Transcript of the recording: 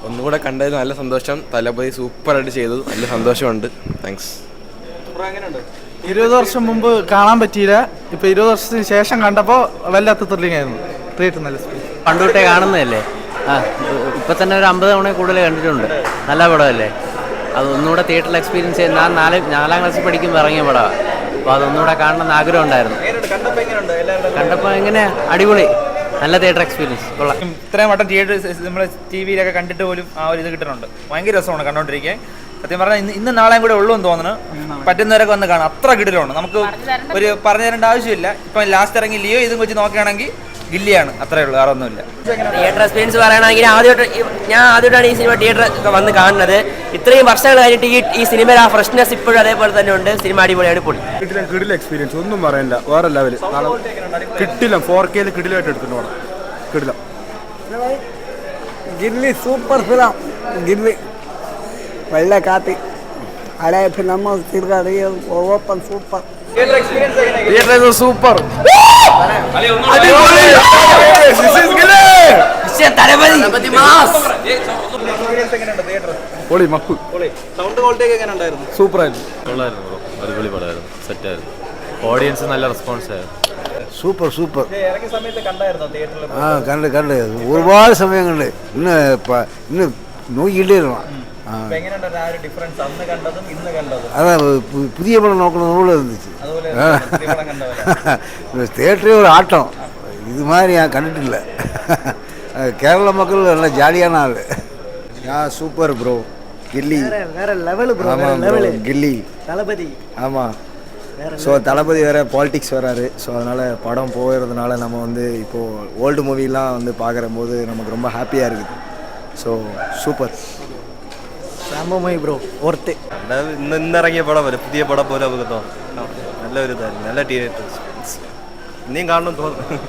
ഒന്നുകൂടെ കണ്ടതിൽ നല്ല സന്തോഷം. തലപതി സൂപ്പറായിട്ട് ചെയ്തു, നല്ല സന്തോഷമുണ്ട്. താങ്ക്സ്. 20 വർഷം മുമ്പ് കാണാൻ പറ്റിയില്ല, ഇപ്പോൾ 20 വർഷത്തിന് ശേഷം കണ്ടപ്പോൾ വല്ലാത്ത ത്രില്ലിംഗ് ആയിരുന്നു. തിയേറ്റർ നല്ല സ്പേസ് പണ്ടുതൊട്ടേ കാണുന്നതല്ലേ. ഇപ്പം തന്നെ ഒരു 50 തവണ കൂടുതൽ കണ്ടിട്ടുണ്ട്. നല്ല പടമല്ലേ. അതൊന്നുകൂടെ തിയേറ്ററിൽ എക്സ്പീരിയൻസ് ചെയ്ത് ഞാൻ 4ാം ക്ലാസ്സിൽ പഠിക്കുമ്പോൾ ഇറങ്ങിയ പടമാണ്. അപ്പോൾ അതൊന്നുകൂടെ കാണണമെന്ന് ആഗ്രഹം ഉണ്ടായിരുന്നു. കണ്ടപ്പോൾ എങ്ങനെ അടിപൊളി, നല്ല തിയേറ്റർ എക്സ്പീരിയൻസ് കൊള്ളാം. ഇത്രയും വട്ടം തിയേറ്റർ നമ്മൾ ടി വിയിലൊക്കെ കണ്ടിട്ട് പോലും ആ ഒരു ഇത് കിട്ടുന്നുണ്ട്. ഭയങ്കര രസമാണ് കണ്ടോണ്ടിരിക്കാൻ. സത്യം പറഞ്ഞാൽ ഇന്ന് നാളെയും കൂടെ ഉള്ളൂ എന്ന് തോന്നുന്നു. പറ്റുന്നവരൊക്കെ വന്ന് കാണാം, അത്ര കിടിലാണ്. നമുക്ക് ഒരു പറഞ്ഞു തരേണ്ട ആവശ്യമില്ല. ഇപ്പം ലാസ്റ്റ് ഇറങ്ങി ലിയോ ഇതും വെച്ച് നോക്കുകയാണെങ്കിൽ ഗില്ലിയാണ്, അത്രേ ഉള്ളൂ, വേറെ ഒന്നുമില്ല. തിയേറ്റർ എക്സ്പീരിയൻസ് പറയുകയാണെങ്കിൽ ഞാൻ ആദ്യമായിട്ടാണ് ഈ സിനിമ തിയേറ്റർ വന്ന് കാണുന്നത്. ഇത്രയും വർഷങ്ങൾ കഴിഞ്ഞിട്ട് ഈ സിനിമയിൽ ആ ഫ്രഷ്നെസ് ഇപ്പോഴും അതേപോലെ തന്നെ ഉണ്ട്. സിനിമ അടിപൊളിയാണ്, പൊളി. കിടിലൻ എക്സ്പീരിയൻസ്, ഒന്നും പറയില്ല, വേറെ ലെവല്. കിട്ടില്ല 4K കിടിലായിട്ട് എടുത്തിട്ടുണ്ട്. കിടിലം ಗಿಲ್ಲಿ ಸೂಪರ್ ಫಿಲಮ್. ಗಿಲ್ಲಿ ಒಳ್ಳೆ ಕಾತಿ, ಹಳೆ ಫಿಲಮ್ ತಿರ್ಗಾಡಿ ಓಪನ್ ಸೂಪರ್. Theatre super. പൊളി മക്കു. സൗണ്ട് ക്വാളിറ്റി ഒക്കെ എങ്ങനെ ഉണ്ടായിരുന്നു? സൂപ്പറായിരുന്നു. അടിപൊളി പടമായിരുന്നു, സെറ്റായിരുന്നു. ഓഡിയൻസ് നല്ല റെസ്പോൺസ് ആയിരുന്നു. സൂപ്പർ. ഇറങ്ങിയ സമയത്ത് കണ്ടായിരുന്നോ തിയേറ്ററിൽ? കണ്ട് ഒരുപാട് സമയം കണ്ട്. ഇന്ന് നോക്കിയിട്ടേ എങ്ങനെയുണ്ടായിരുന്നു ആ ഒരു ഡിഫറൻസ് അന്ന് കണ്ടതും ഇന്ന് കണ്ടതും? അതാ പുതിയ പടം നോക്കണം പോലെ இருந்துச்சு. தியேட்டரே ஒரு ஆட்டம், இது மாதிரி நான் கண்டுட்டில்ல. கேரள மக்கள் நல்ல ஜாலியான ஆள். Super bro. கில்லி வேற லெவல் ப்ரோ. கில்லி தளபதி. ஆமாம். ஸோ தளபதி வேறு பாலிடிக்ஸ் வராரு. ஸோ அதனால் படம் போகிறதுனால நம்ம வந்து இப்போது ஓல்டு மூவிலாம் வந்து பார்க்குற போது நமக்கு ரொம்ப ஹாப்பியாக இருக்குது. So super. സംഭവമായി ബ്രോ. ഓർത്ത് ഇന്നിറങ്ങിയ പടം പോലെ, പുതിയ പടം പോലെ നമുക്ക് തോന്നും. നല്ലൊരു ഇതായിരുന്നു, നല്ല തിയേറ്റർ. ഇനിയും കാണണം തോന്നുന്നു.